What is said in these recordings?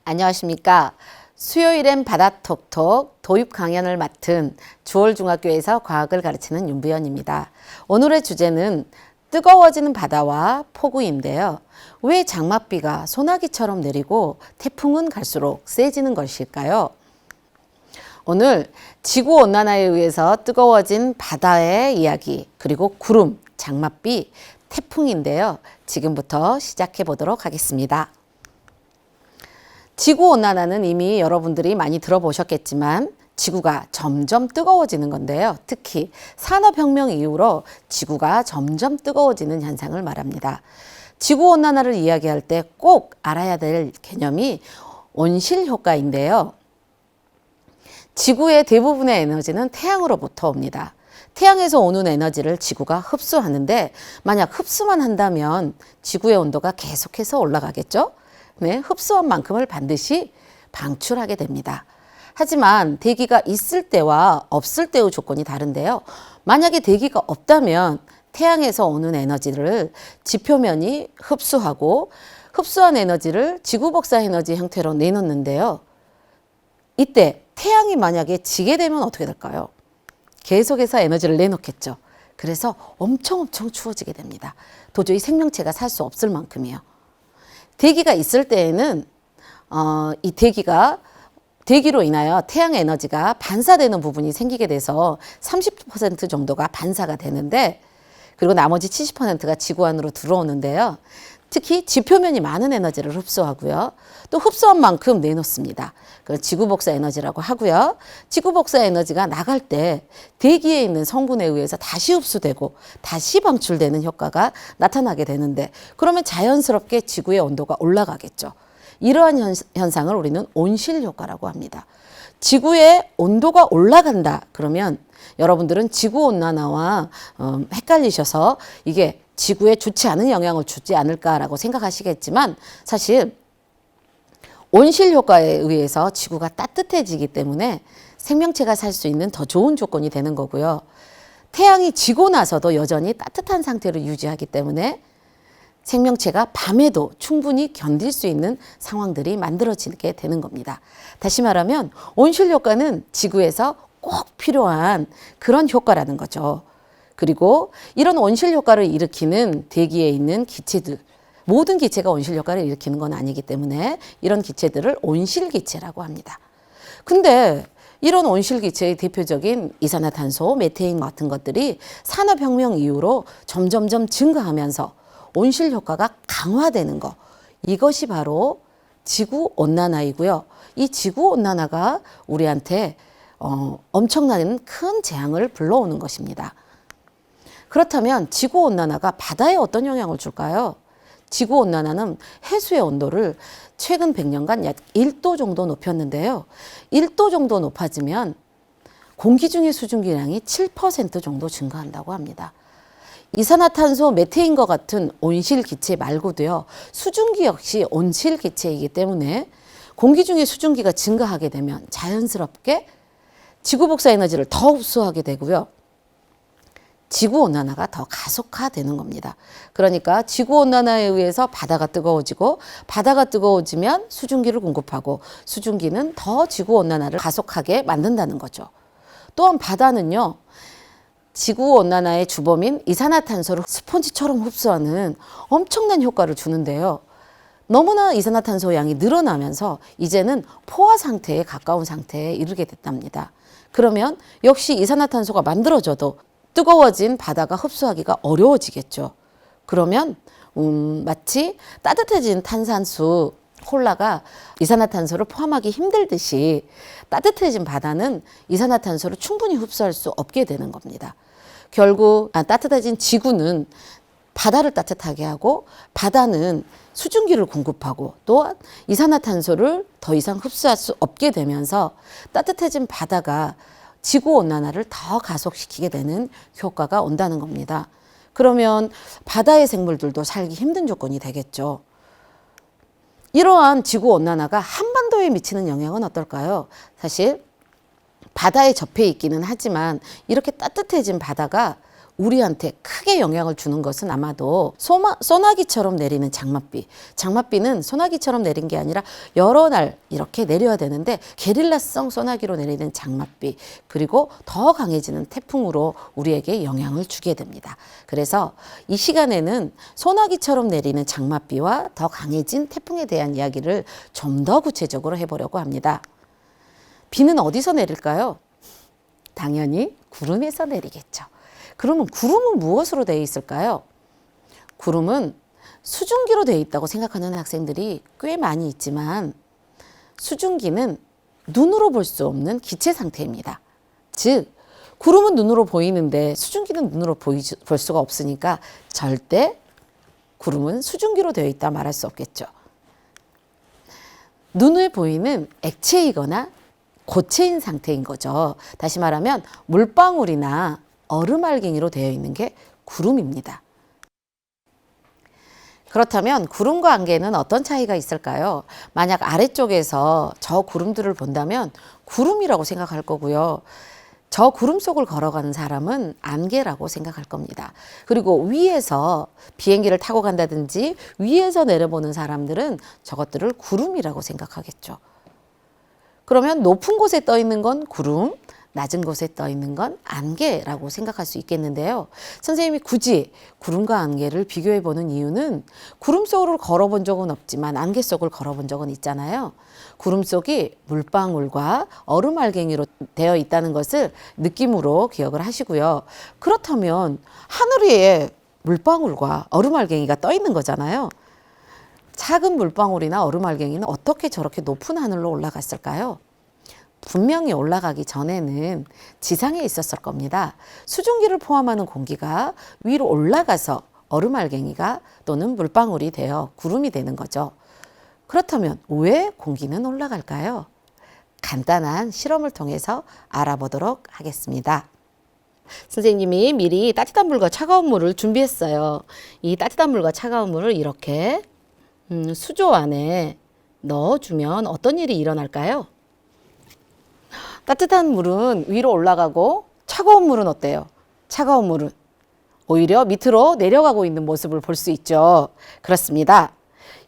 안녕하십니까. 수요일엔 바다톡톡 도입 강연을 맡은 주월중학교에서 과학을 가르치는 윤부연입니다. 오늘의 주제는 뜨거워지는 바다와 폭우인데요. 왜 장맛비가 소나기처럼 내리고 태풍은 갈수록 세지는 것일까요? 오늘 지구온난화에 의해서 뜨거워진 바다의 이야기, 그리고 구름, 장맛비, 태풍인데요. 지금부터 시작해 보도록 하겠습니다. 지구온난화는 이미 여러분들이 많이 들어보셨겠지만 지구가 점점 뜨거워지는 건데요. 특히 산업혁명 이후로 지구가 점점 뜨거워지는 현상을 말합니다. 지구온난화를 이야기할 때 꼭 알아야 될 개념이 온실효과인데요. 지구의 대부분의 에너지는 태양으로부터 옵니다. 태양에서 오는 에너지를 지구가 흡수하는데 만약 흡수만 한다면 지구의 온도가 계속해서 올라가겠죠? 네, 흡수한 만큼을 반드시 방출하게 됩니다. 하지만 대기가 있을 때와 없을 때의 조건이 다른데요. 만약에 대기가 없다면 태양에서 오는 에너지를 지표면이 흡수하고 흡수한 에너지를 지구복사 에너지 형태로 내놓는데요. 이때 태양이 만약에 지게 되면 어떻게 될까요? 계속해서 에너지를 내놓겠죠. 그래서 엄청 추워지게 됩니다. 도저히 생명체가 살 수 없을 만큼이요. 대기가 있을 때에는 이 대기로 인하여 태양 에너지가 반사되는 부분이 생기게 돼서 30% 정도가 반사가 되는데, 그리고 나머지 70%가 지구 안으로 들어오는데요. 특히 지표면이 많은 에너지를 흡수하고요. 또 흡수한 만큼 내놓습니다. 그걸 지구복사 에너지라고 하고요. 지구복사 에너지가 나갈 때 대기에 있는 성분에 의해서 다시 흡수되고 다시 방출되는 효과가 나타나게 되는데, 그러면 자연스럽게 지구의 온도가 올라가겠죠. 이러한 현상을 우리는 온실효과라고 합니다. 지구의 온도가 올라간다 그러면 여러분들은 지구온난화와 헷갈리셔서 이게 지구에 좋지 않은 영향을 주지 않을까라고 생각하시겠지만, 사실 온실효과에 의해서 지구가 따뜻해지기 때문에 생명체가 살 수 있는 더 좋은 조건이 되는 거고요. 태양이 지고 나서도 여전히 따뜻한 상태로 유지하기 때문에 생명체가 밤에도 충분히 견딜 수 있는 상황들이 만들어지게 되는 겁니다. 다시 말하면 온실효과는 지구에서 꼭 필요한 그런 효과라는 거죠. 그리고 이런 온실효과를 일으키는 대기에 있는 기체들, 모든 기체가 온실효과를 일으키는 건 아니기 때문에 이런 기체들을 온실기체라고 합니다. 근데 이런 온실기체의 대표적인 이산화탄소, 메테인 같은 것들이 산업혁명 이후로 점점점 증가하면서 온실효과가 강화되는 거, 이것이 바로 지구온난화이고요. 이 지구온난화가 우리한테 엄청난 큰 재앙을 불러오는 것입니다. 그렇다면 지구온난화가 바다에 어떤 영향을 줄까요? 지구온난화는 해수의 온도를 최근 100년간 약 1도 정도 높였는데요. 1도 정도 높아지면 공기 중의 수증기량이 7% 정도 증가한다고 합니다. 이산화탄소, 메테인과 같은 온실기체 말고도요, 수증기 역시 온실기체이기 때문에 공기 중의 수증기가 증가하게 되면 자연스럽게 지구복사 에너지를 더 흡수하게 되고요. 지구온난화가 더 가속화되는 겁니다. 그러니까 지구온난화에 의해서 바다가 뜨거워지고, 바다가 뜨거워지면 수증기를 공급하고, 수증기는 더 지구온난화를 가속하게 만든다는 거죠. 또한 바다는요, 지구온난화의 주범인 이산화탄소를 스펀지처럼 흡수하는 엄청난 효과를 주는데요. 너무나 이산화탄소 양이 늘어나면서 이제는 포화 상태에 가까운 상태에 이르게 됐답니다. 그러면 역시 이산화탄소가 만들어져도 뜨거워진 바다가 흡수하기가 어려워지겠죠. 그러면 마치 따뜻해진 탄산수 콜라가 이산화탄소를 포함하기 힘들듯이 따뜻해진 바다는 이산화탄소를 충분히 흡수할 수 없게 되는 겁니다. 결국 따뜻해진 지구는 바다를 따뜻하게 하고, 바다는 수증기를 공급하고, 또한 이산화탄소를 더 이상 흡수할 수 없게 되면서 따뜻해진 바다가 지구온난화를 더 가속시키게 되는 효과가 온다는 겁니다. 그러면 바다의 생물들도 살기 힘든 조건이 되겠죠. 이러한 지구온난화가 한반도에 미치는 영향은 어떨까요? 사실 바다에 접해 있기는 하지만 이렇게 따뜻해진 바다가 우리한테 크게 영향을 주는 것은 아마도 소나기처럼 내리는 장맛비. 장맛비는 소나기처럼 내린 게 아니라 여러 날 이렇게 내려야 되는데 게릴라성 소나기로 내리는 장맛비, 그리고 더 강해지는 태풍으로 우리에게 영향을 주게 됩니다. 그래서 이 시간에는 소나기처럼 내리는 장맛비와 더 강해진 태풍에 대한 이야기를 좀 더 구체적으로 해보려고 합니다. 비는 어디서 내릴까요? 당연히 구름에서 내리겠죠. 그러면 구름은 무엇으로 되어 있을까요? 구름은 수증기로 되어 있다고 생각하는 학생들이 꽤 많이 있지만, 수증기는 눈으로 볼 수 없는 기체 상태입니다. 즉, 구름은 눈으로 보이는데 수증기는 눈으로 볼 수가 없으니까 절대 구름은 수증기로 되어 있다 말할 수 없겠죠. 눈에 보이는 액체이거나 고체인 상태인 거죠. 다시 말하면 물방울이나 얼음알갱이로 되어 있는 게 구름입니다. 그렇다면 구름과 안개는 어떤 차이가 있을까요? 만약 아래쪽에서 저 구름들을 본다면 구름이라고 생각할 거고요. 저 구름 속을 걸어가는 사람은 안개라고 생각할 겁니다. 그리고 위에서 비행기를 타고 간다든지 위에서 내려보는 사람들은 저것들을 구름이라고 생각하겠죠. 그러면 높은 곳에 떠 있는 건 구름, 낮은 곳에 떠 있는 건 안개라고 생각할 수 있겠는데요. 선생님이 굳이 구름과 안개를 비교해 보는 이유는 구름 속을 걸어본 적은 없지만 안개 속을 걸어본 적은 있잖아요. 구름 속이 물방울과 얼음 알갱이로 되어 있다는 것을 느낌으로 기억을 하시고요. 그렇다면 하늘 위에 물방울과 얼음 알갱이가 떠 있는 거잖아요. 작은 물방울이나 얼음 알갱이는 어떻게 저렇게 높은 하늘로 올라갔을까요? 분명히 올라가기 전에는 지상에 있었을 겁니다. 수증기를 포함하는 공기가 위로 올라가서 얼음알갱이가 또는 물방울이 되어 구름이 되는 거죠. 그렇다면 왜 공기는 올라갈까요? 간단한 실험을 통해서 알아보도록 하겠습니다. 선생님이 미리 따뜻한 물과 차가운 물을 준비했어요. 이 따뜻한 물과 차가운 물을 이렇게 수조 안에 넣어주면 어떤 일이 일어날까요? 따뜻한 물은 위로 올라가고 차가운 물은 어때요? 차가운 물은 오히려 밑으로 내려가고 있는 모습을 볼 수 있죠. 그렇습니다.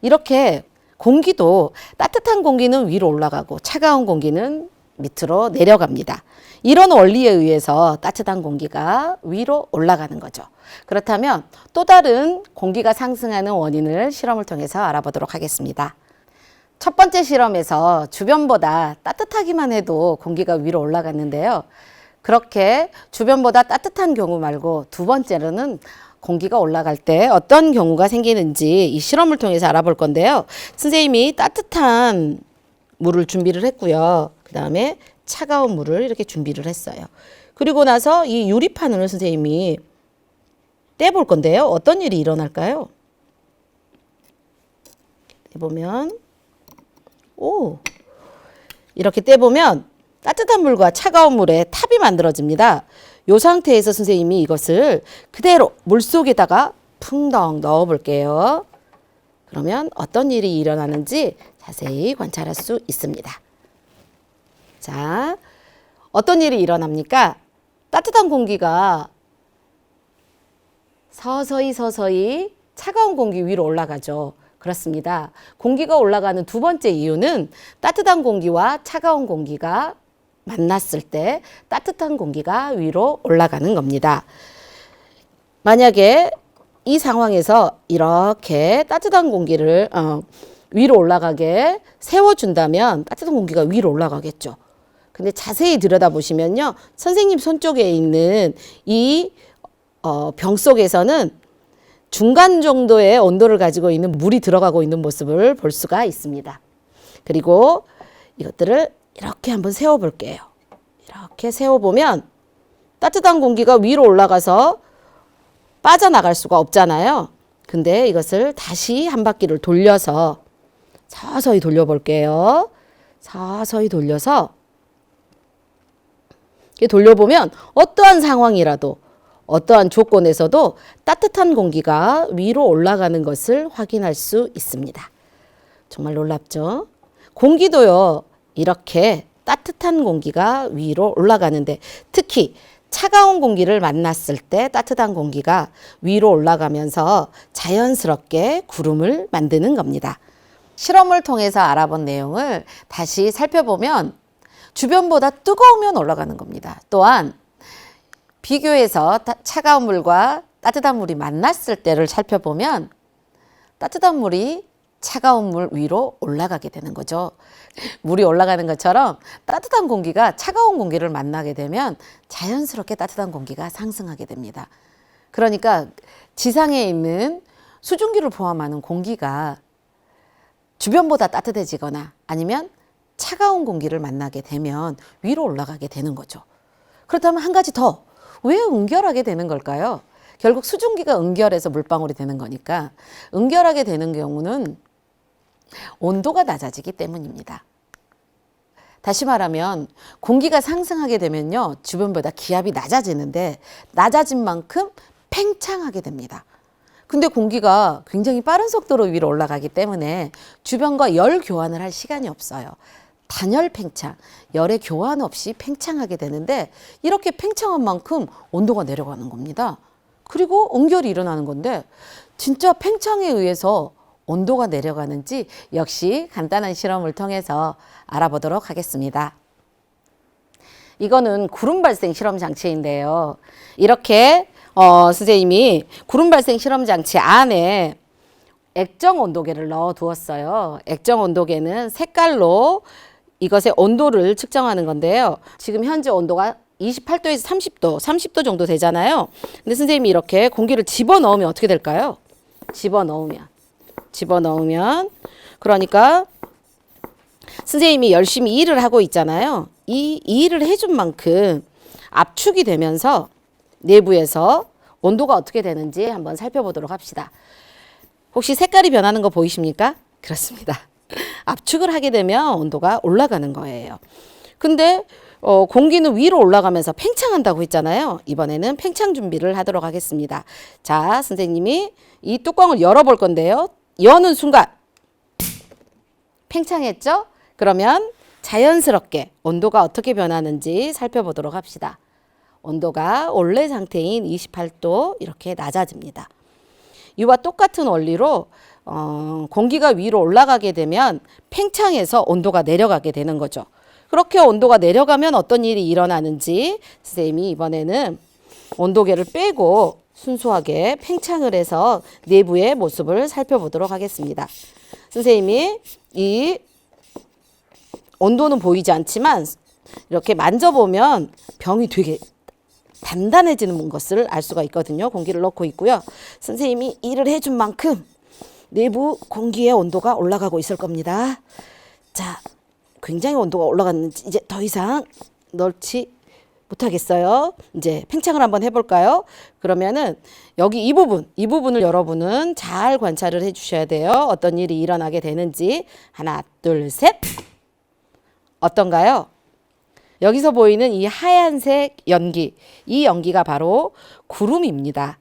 이렇게 공기도 따뜻한 공기는 위로 올라가고 차가운 공기는 밑으로 내려갑니다. 이런 원리에 의해서 따뜻한 공기가 위로 올라가는 거죠. 그렇다면 또 다른 공기가 상승하는 원인을 실험을 통해서 알아보도록 하겠습니다. 첫 번째 실험에서 주변보다 따뜻하기만 해도 공기가 위로 올라갔는데요. 그렇게 주변보다 따뜻한 경우 말고 두 번째로는 공기가 올라갈 때 어떤 경우가 생기는지 이 실험을 통해서 알아볼 건데요. 선생님이 따뜻한 물을 준비를 했고요. 그 다음에 차가운 물을 이렇게 준비를 했어요. 그리고 나서 이 유리판을 선생님이 떼볼 건데요. 어떤 일이 일어날까요? 떼보면 이렇게 떼보면 따뜻한 물과 차가운 물의 탑이 만들어집니다. 이 상태에서 선생님이 이것을 그대로 물속에다가 풍덩 넣어 볼게요. 그러면 어떤 일이 일어나는지 자세히 관찰할 수 있습니다. 자, 어떤 일이 일어납니까? 따뜻한 공기가 서서히 차가운 공기 위로 올라가죠. 그렇습니다. 공기가 올라가는 두 번째 이유는 따뜻한 공기와 차가운 공기가 만났을 때 따뜻한 공기가 위로 올라가는 겁니다. 만약에 이 상황에서 이렇게 따뜻한 공기를 위로 올라가게 세워준다면 따뜻한 공기가 위로 올라가겠죠. 근데 자세히 들여다보시면요. 선생님 손 쪽에 있는 이 병 속에서는 중간 정도의 온도를 가지고 있는 물이 들어가고 있는 모습을 볼 수가 있습니다. 그리고 이것들을 이렇게 한번 세워볼게요. 이렇게 세워보면 따뜻한 공기가 위로 올라가서 빠져나갈 수가 없잖아요. 근데 이것을 다시 한 바퀴를 돌려서 서서히 돌려볼게요. 서서히 돌려서 이렇게 돌려보면 어떠한 상황이라도 어떠한 조건에서도 따뜻한 공기가 위로 올라가는 것을 확인할 수 있습니다. 정말 놀랍죠? 공기도요, 이렇게 따뜻한 공기가 위로 올라가는데 특히 차가운 공기를 만났을 때 따뜻한 공기가 위로 올라가면서 자연스럽게 구름을 만드는 겁니다. 실험을 통해서 알아본 내용을 다시 살펴보면 주변보다 뜨거우면 올라가는 겁니다. 또한 비교해서 차가운 물과 따뜻한 물이 만났을 때를 살펴보면 따뜻한 물이 차가운 물 위로 올라가게 되는 거죠. 물이 올라가는 것처럼 따뜻한 공기가 차가운 공기를 만나게 되면 자연스럽게 따뜻한 공기가 상승하게 됩니다. 그러니까 지상에 있는 수증기를 포함하는 공기가 주변보다 따뜻해지거나 아니면 차가운 공기를 만나게 되면 위로 올라가게 되는 거죠. 그렇다면 한 가지 더, 왜 응결하게 되는 걸까요? 결국 수증기가 응결해서 물방울이 되는 거니까 응결하게 되는 경우는 온도가 낮아지기 때문입니다. 다시 말하면 공기가 상승하게 되면요, 주변보다 기압이 낮아지는데 낮아진 만큼 팽창하게 됩니다. 근데 공기가 굉장히 빠른 속도로 위로 올라가기 때문에 주변과 열 교환을 할 시간이 없어요. 단열 팽창, 열의 교환 없이 팽창하게 되는데 이렇게 팽창한 만큼 온도가 내려가는 겁니다. 그리고 응결이 일어나는 건데 진짜 팽창에 의해서 온도가 내려가는지 역시 간단한 실험을 통해서 알아보도록 하겠습니다. 이거는 구름 발생 실험 장치인데요. 이렇게 선생님이 구름 발생 실험 장치 안에 액정 온도계를 넣어 두었어요. 액정 온도계는 색깔로 이것의 온도를 측정하는 건데요. 지금 현재 온도가 28도에서 30도 정도 되잖아요. 근데 선생님이 이렇게 공기를 집어넣으면 어떻게 될까요? 집어넣으면 그러니까 선생님이 열심히 일을 하고 있잖아요. 이 일을 해준 만큼 압축이 되면서 내부에서 온도가 어떻게 되는지 한번 살펴보도록 합시다. 혹시 색깔이 변하는 거 보이십니까? 그렇습니다. 압축을 하게 되면 온도가 올라가는 거예요. 근데 공기는 위로 올라가면서 팽창한다고 했잖아요. 이번에는 팽창 준비를 하도록 하겠습니다. 자, 선생님이 이 뚜껑을 열어볼 건데요. 여는 순간 팽창했죠? 그러면 자연스럽게 온도가 어떻게 변하는지 살펴보도록 합시다. 온도가 원래 상태인 28도 이렇게 낮아집니다. 이와 똑같은 원리로 공기가 위로 올라가게 되면 팽창해서 온도가 내려가게 되는 거죠. 그렇게 온도가 내려가면 어떤 일이 일어나는지 선생님이 이번에는 온도계를 빼고 순수하게 팽창을 해서 내부의 모습을 살펴보도록 하겠습니다. 선생님이 이 온도는 보이지 않지만 이렇게 만져보면 병이 되게 단단해지는 것을 알 수가 있거든요. 공기를 넣고 있고요. 선생님이 일을 해준 만큼 내부 공기의 온도가 올라가고 있을 겁니다. 자, 굉장히 온도가 올라갔는지 이제 더 이상 넣지 못하겠어요. 이제 팽창을 한번 해볼까요? 그러면은 여기 이 부분을 여러분은 잘 관찰을 해주셔야 돼요. 어떤 일이 일어나게 되는지. 하나, 둘, 셋. 어떤가요? 여기서 보이는 이 하얀색 연기, 이 연기가 바로 구름입니다.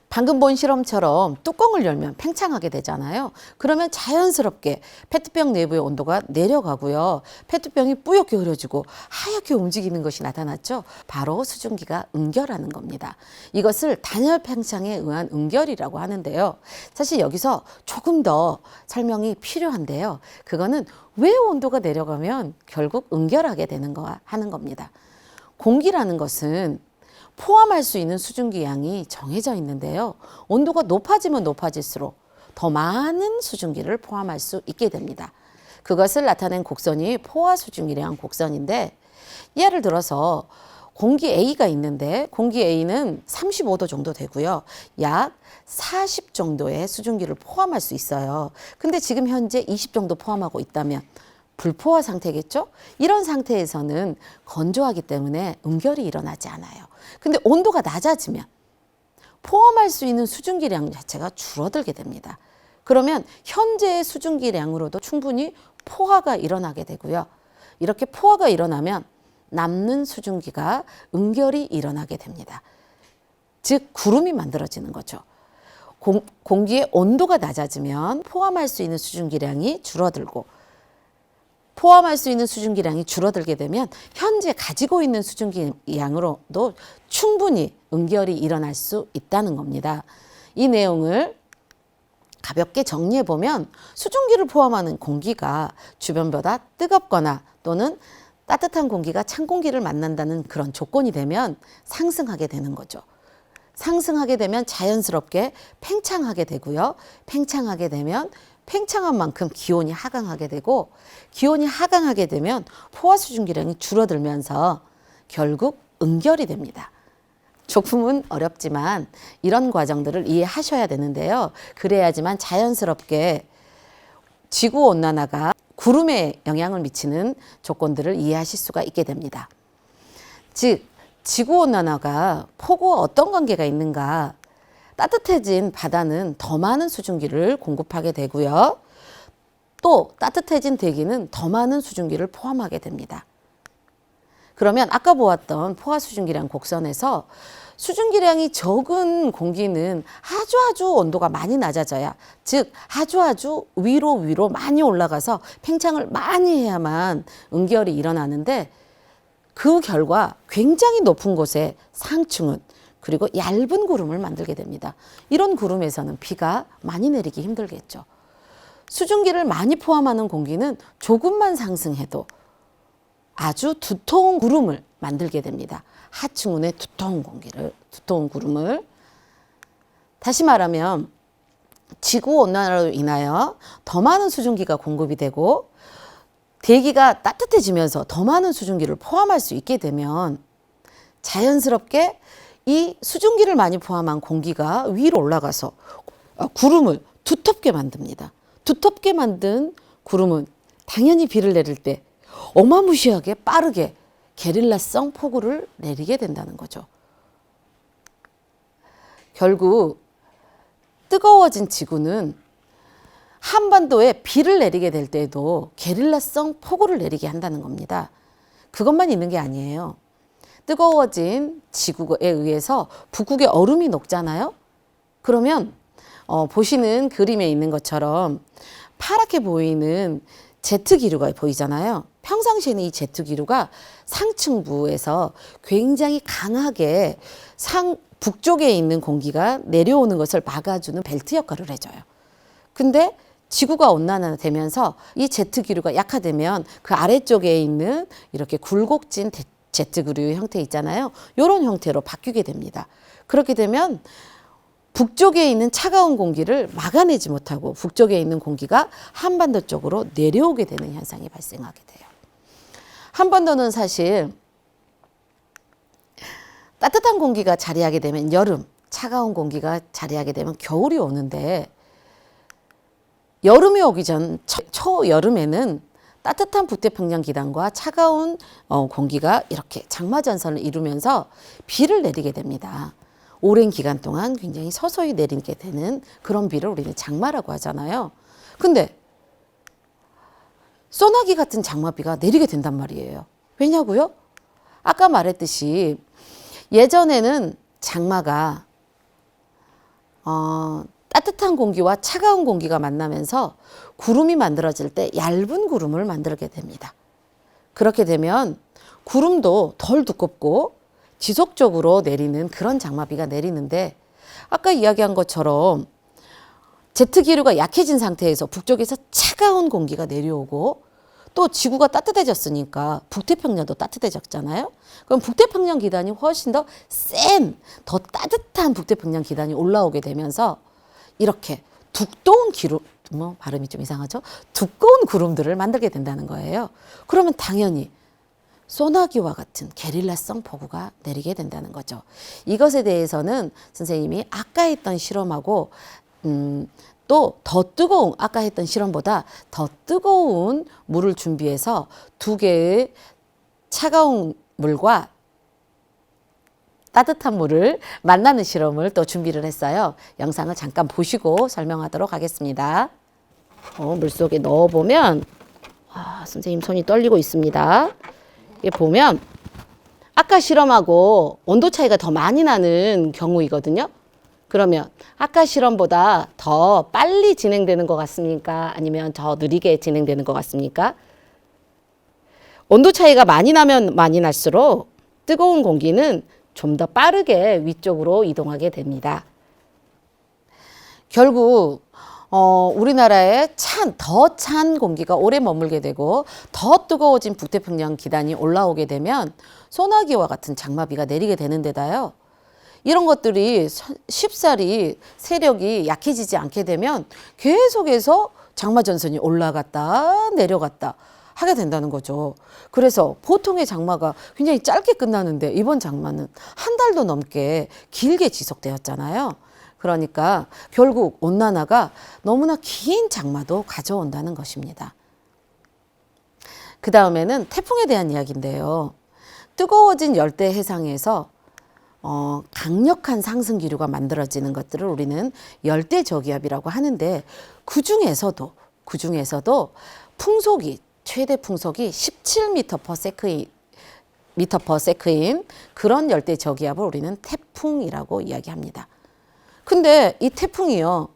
방금 본 실험처럼 뚜껑을 열면 팽창하게 되잖아요. 그러면 자연스럽게 페트병 내부의 온도가 내려가고요. 페트병이 뿌옇게 흐려지고 하얗게 움직이는 것이 나타났죠. 바로 수증기가 응결하는 겁니다. 이것을 단열 팽창에 의한 응결이라고 하는데요. 사실 여기서 조금 더 설명이 필요한데요. 그거는 왜 온도가 내려가면 결국 응결하게 되는 거 하는 겁니다. 공기라는 것은 포함할 수 있는 수증기 양이 정해져 있는데요. 온도가 높아지면 높아질수록 더 많은 수증기를 포함할 수 있게 됩니다. 그것을 나타낸 곡선이 포화 수증기량 곡선인데, 예를 들어서 공기 A가 있는데 공기 A는 35도 정도 되고요. 약 40 정도의 수증기를 포함할 수 있어요. 근데 지금 현재 20 정도 포함하고 있다면 불포화 상태겠죠? 이런 상태에서는 건조하기 때문에 응결이 일어나지 않아요. 근데 온도가 낮아지면 포함할 수 있는 수증기량 자체가 줄어들게 됩니다. 그러면 현재의 수증기량으로도 충분히 포화가 일어나게 되고요. 이렇게 포화가 일어나면 남는 수증기가 응결이 일어나게 됩니다. 즉 구름이 만들어지는 거죠. 공기의 온도가 낮아지면 포함할 수 있는 수증기량이 줄어들고, 포함할 수 있는 수증기량이 줄어들게 되면 현재 가지고 있는 수증기 양으로도 충분히 응결이 일어날 수 있다는 겁니다. 이 내용을 가볍게 정리해 보면 수증기를 포함하는 공기가 주변보다 뜨겁거나 또는 따뜻한 공기가 찬 공기를 만난다는 그런 조건이 되면 상승하게 되는 거죠. 상승하게 되면 자연스럽게 팽창하게 되고요. 팽창하게 되면 팽창한 만큼 기온이 하강하게 되고, 기온이 하강하게 되면 포화 수증기량이 줄어들면서 결국 응결이 됩니다. 조금은 어렵지만 이런 과정들을 이해하셔야 되는데요. 그래야지만 자연스럽게 지구온난화가 구름에 영향을 미치는 조건들을 이해하실 수가 있게 됩니다. 즉, 지구온난화가 폭우와 어떤 관계가 있는가? 따뜻해진 바다는 더 많은 수증기를 공급하게 되고요. 또 따뜻해진 대기는 더 많은 수증기를 포함하게 됩니다. 그러면 아까 보았던 포화 수증기량 곡선에서 수증기량이 적은 공기는 아주 온도가 많이 낮아져야, 즉 아주 위로 많이 올라가서 팽창을 많이 해야만 응결이 일어나는데, 그 결과 굉장히 높은 곳에 상층은 그리고 얇은 구름을 만들게 됩니다. 이런 구름에서는 비가 많이 내리기 힘들겠죠. 수증기를 많이 포함하는 공기는 조금만 상승해도 아주 두터운 구름을 만들게 됩니다. 하층운의 두터운 구름을. 다시 말하면 지구온난화로 인하여 더 많은 수증기가 공급이 되고 대기가 따뜻해지면서 더 많은 수증기를 포함할 수 있게 되면 자연스럽게 이 수증기를 많이 포함한 공기가 위로 올라가서 구름을 두텁게 만듭니다. 두텁게 만든 구름은 당연히 비를 내릴 때 어마무시하게 빠르게 게릴라성 폭우를 내리게 된다는 거죠. 결국 뜨거워진 지구는 한반도에 비를 내리게 될 때에도 게릴라성 폭우를 내리게 한다는 겁니다. 그것만 있는 게 아니에요. 뜨거워진 지구에 의해서 북극의 얼음이 녹잖아요. 그러면 보시는 그림에 있는 것처럼 파랗게 보이는 제트 기류가 보이잖아요. 평상시에는 이 제트 기류가 상층부에서 굉장히 강하게 북쪽에 있는 공기가 내려오는 것을 막아주는 벨트 역할을 해줘요. 근데 지구가 온난화되면서 이 제트 기류가 약화되면 그 아래쪽에 있는 이렇게 굴곡진 제트 기류 형태 있잖아요. 이런 형태로 바뀌게 됩니다. 그렇게 되면 북쪽에 있는 차가운 공기를 막아내지 못하고 북쪽에 있는 공기가 한반도 쪽으로 내려오게 되는 현상이 발생하게 돼요. 한반도는 사실 따뜻한 공기가 자리하게 되면 여름, 차가운 공기가 자리하게 되면 겨울이 오는데, 여름이 오기 전 초여름에는 따뜻한 북태평양 기단과 차가운 공기가 이렇게 장마전선을 이루면서 비를 내리게 됩니다. 오랜 기간 동안 굉장히 서서히 내리게 되는 그런 비를 우리는 장마라고 하잖아요. 근데 소나기 같은 장마비가 내리게 된단 말이에요. 왜냐고요? 아까 말했듯이 예전에는 장마가 따뜻한 공기와 차가운 공기가 만나면서 구름이 만들어질 때 얇은 구름을 만들게 됩니다. 그렇게 되면 구름도 덜 두껍고 지속적으로 내리는 그런 장마비가 내리는데, 아까 이야기한 것처럼 제트 기류가 약해진 상태에서 북쪽에서 차가운 공기가 내려오고 또 지구가 따뜻해졌으니까 북태평양도 따뜻해졌잖아요. 그럼 북태평양 기단이 훨씬 더 센, 더 따뜻한 북태평양 기단이 올라오게 되면서 이렇게 두꺼운 발음이 좀 이상하죠? 두꺼운 구름들을 만들게 된다는 거예요. 그러면 당연히 소나기와 같은 게릴라성 폭우가 내리게 된다는 거죠. 이것에 대해서는 선생님이 아까 했던 실험하고 또 더 뜨거운, 아까 했던 실험보다 더 뜨거운 물을 준비해서 2개의 차가운 물과 따뜻한 물을 만나는 실험을 또 준비를 했어요. 영상을 잠깐 보시고 설명하도록 하겠습니다. 물속에 넣어보면 선생님 손이 떨리고 있습니다. 이게 보면 아까 실험하고 온도 차이가 더 많이 나는 경우이거든요. 그러면 아까 실험보다 더 빨리 진행되는 것 같습니까? 아니면 더 느리게 진행되는 것 같습니까? 온도 차이가 많이 나면 많이 날수록 뜨거운 공기는 좀 더 빠르게 위쪽으로 이동하게 됩니다. 결국 우리나라에 더 찬 공기가 오래 머물게 되고 더 뜨거워진 북태평양 기단이 올라오게 되면 소나기와 같은 장마비가 내리게 되는 데다요. 이런 것들이 쉽사리 세력이 약해지지 않게 되면 계속해서 장마전선이 올라갔다 내려갔다 하게 된다는 거죠. 그래서 보통의 장마가 굉장히 짧게 끝나는데 이번 장마는 한 달도 넘게 길게 지속되었잖아요. 그러니까 결국 온난화가 너무나 긴 장마도 가져온다는 것입니다. 그 다음에는 태풍에 대한 이야기인데요. 뜨거워진 열대 해상에서 강력한 상승 기류가 만들어지는 것들을 우리는 열대 저기압이라고 하는데 그 중에서도 풍속이 최대 풍속이 17m/s인 그런 열대 저기압을 우리는 태풍이라고 이야기합니다. 근데 이 태풍이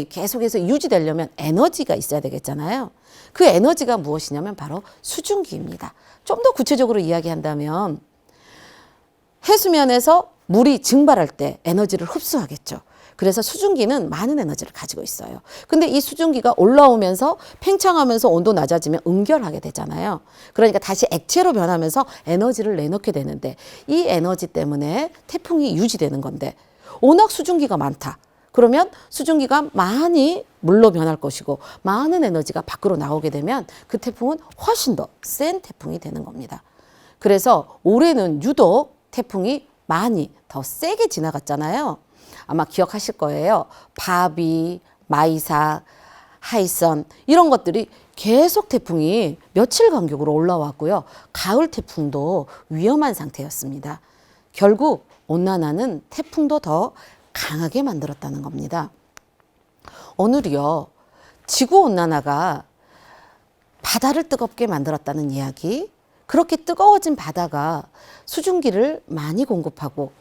계속해서 유지되려면 에너지가 있어야 되겠잖아요. 그 에너지가 무엇이냐면 바로 수증기입니다. 좀 더 구체적으로 이야기한다면 해수면에서 물이 증발할 때 에너지를 흡수하겠죠. 그래서 수증기는 많은 에너지를 가지고 있어요. 근데 이 수증기가 올라오면서 팽창하면서 온도 낮아지면 응결하게 되잖아요. 그러니까 다시 액체로 변하면서 에너지를 내놓게 되는데 이 에너지 때문에 태풍이 유지되는 건데 워낙 수증기가 많다. 그러면 수증기가 많이 물로 변할 것이고 많은 에너지가 밖으로 나오게 되면 그 태풍은 훨씬 더 센 태풍이 되는 겁니다. 그래서 올해는 유독 태풍이 많이 더 세게 지나갔잖아요. 아마 기억하실 거예요. 바비, 마이삭, 하이선 이런 것들이 계속 태풍이 며칠 간격으로 올라왔고요. 가을 태풍도 위험한 상태였습니다. 결국 온난화는 태풍도 더 강하게 만들었다는 겁니다. 오늘이요. 지구온난화가 바다를 뜨겁게 만들었다는 이야기, 그렇게 뜨거워진 바다가 수증기를 많이 공급하고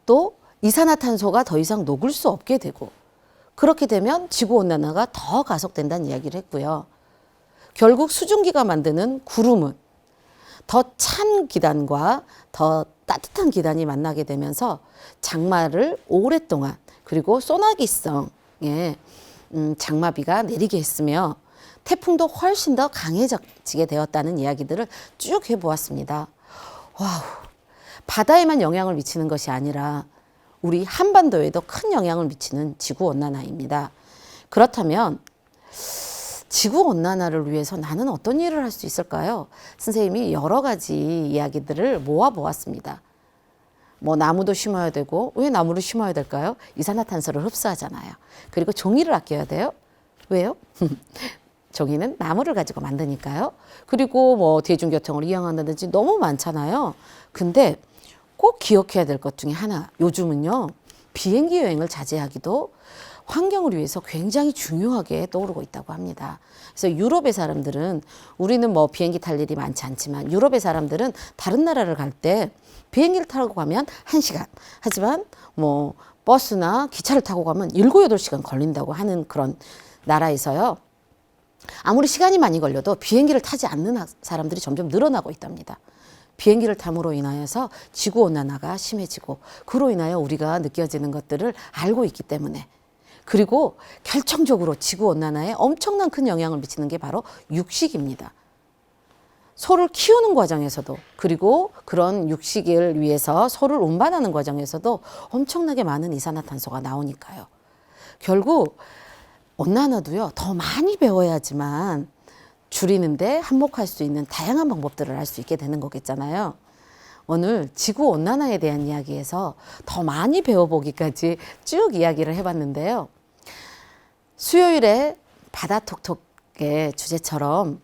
또 이산화탄소가 더 이상 녹을 수 없게 되고 그렇게 되면 지구온난화가 더 가속된다는 이야기를 했고요. 결국 수증기가 만드는 구름은 더 찬 기단과 더 따뜻한 기단이 만나게 되면서 장마를 오랫동안 그리고 소나기성의 장마비가 내리게 했으며 태풍도 훨씬 더 강해지게 되었다는 이야기들을 쭉 해보았습니다. 와우, 바다에만 영향을 미치는 것이 아니라 우리 한반도에도 큰 영향을 미치는 지구온난화입니다. 그렇다면 지구온난화를 위해서 나는 어떤 일을 할 수 있을까요? 선생님이 여러 가지 이야기들을 모아보았습니다. 뭐 나무도 심어야 되고, 왜 나무를 심어야 될까요? 이산화탄소를 흡수하잖아요. 그리고 종이를 아껴야 돼요. 왜요? 종이는 나무를 가지고 만드니까요. 그리고 뭐 대중교통을 이용한다든지 너무 많잖아요. 근데 꼭 기억해야 될 것 중에 하나, 요즘은요 비행기 여행을 자제하기도 환경을 위해서 굉장히 중요하게 떠오르고 있다고 합니다. 그래서 유럽의 사람들은, 우리는 뭐 비행기 탈 일이 많지 않지만 유럽의 사람들은 다른 나라를 갈 때 비행기를 타고 가면 1시간, 하지만 뭐 버스나 기차를 타고 가면 7, 8시간 걸린다고 하는 그런 나라에서요. 아무리 시간이 많이 걸려도 비행기를 타지 않는 사람들이 점점 늘어나고 있답니다. 비행기를 탐으로 인하여서 지구온난화가 심해지고 그로 인하여 우리가 느껴지는 것들을 알고 있기 때문에, 그리고 결정적으로 지구온난화에 엄청난 큰 영향을 미치는 게 바로 육식입니다. 소를 키우는 과정에서도, 그리고 그런 육식을 위해서 소를 운반하는 과정에서도 엄청나게 많은 이산화탄소가 나오니까요. 결국 온난화도요, 더 많이 배워야지만 줄이는데 한몫할 수 있는 다양한 방법들을 알 수 있게 되는 거겠잖아요. 오늘 지구온난화에 대한 이야기에서 더 많이 배워보기까지 쭉 이야기를 해봤는데요. 수요일에 바다톡톡의 주제처럼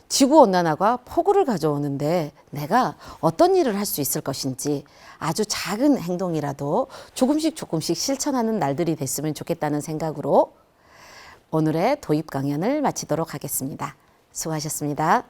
지구온난화가 폭우를 가져오는데 내가 어떤 일을 할 수 있을 것인지 아주 작은 행동이라도 조금씩 실천하는 날들이 됐으면 좋겠다는 생각으로 오늘의 도입 강연을 마치도록 하겠습니다. 수고하셨습니다.